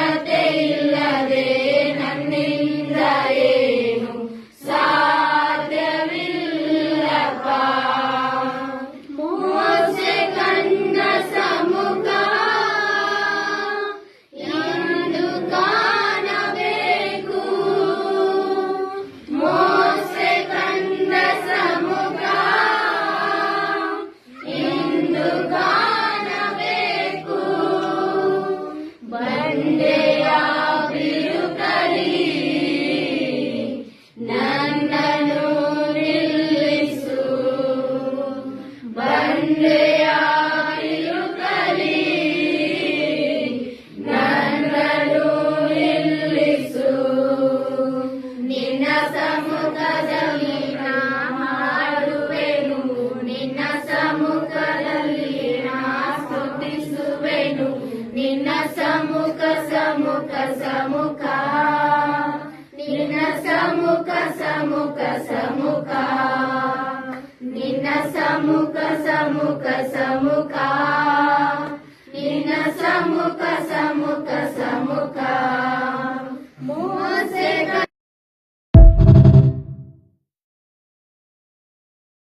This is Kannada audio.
ಇಲ್ಲದೆ ನನ್ನಿಂದ ಏನು ಸಾಧ್ಯವಿಲ್ಲಪ್ಪ. ಮೋಸೆ ಕಂಡ ಸಮ್ಮುಖ ಇಂದು ಕಾಣಬೇಕು. ಮೋಸೆ ಕಂಡ ಸಮ್ಮುಖ ಇಂದು ಕಾಣಬೇಕು. ಬಂಡೆಯ ಬಿರುಕಲಿ ನನ್ನನ್ನು ನಿಲ್ಲಿಸು. ಬಂಡೆಯ ಬಿರುಕಲಿ ನನ್ನನ್ನು ನಿಲ್ಲಿಸು. ನಿನ್ನ ಸಮ್ಮುಖದಲ್ಲಿ ನಾ ಹಾಡುವೆನು. ನಿನ್ನ ಸಮ್ಮುಖದಲ್ಲಿ ನಾ ಸ್ತುತಿಸುವೆನು. ನಿನ್ನ ಸಮ್ಮುಖ ಸಮ್ಮುಖ ಸಮ್ಮುಖ ನಿನ್ನ ಸಮ್ಮುಖ ಸಮ್ಮುಖ ಸಮ್ಮುಖ ನಿನ್ನ ಸಮ್ಮುಖ ಸಮ್ಮುಖ ಸಮ್ಮುಖ ನಿನ್ನ ಸಮ್ಮುಖ ಸಮ್ಮುಖ ಸಮ್ಮುಖ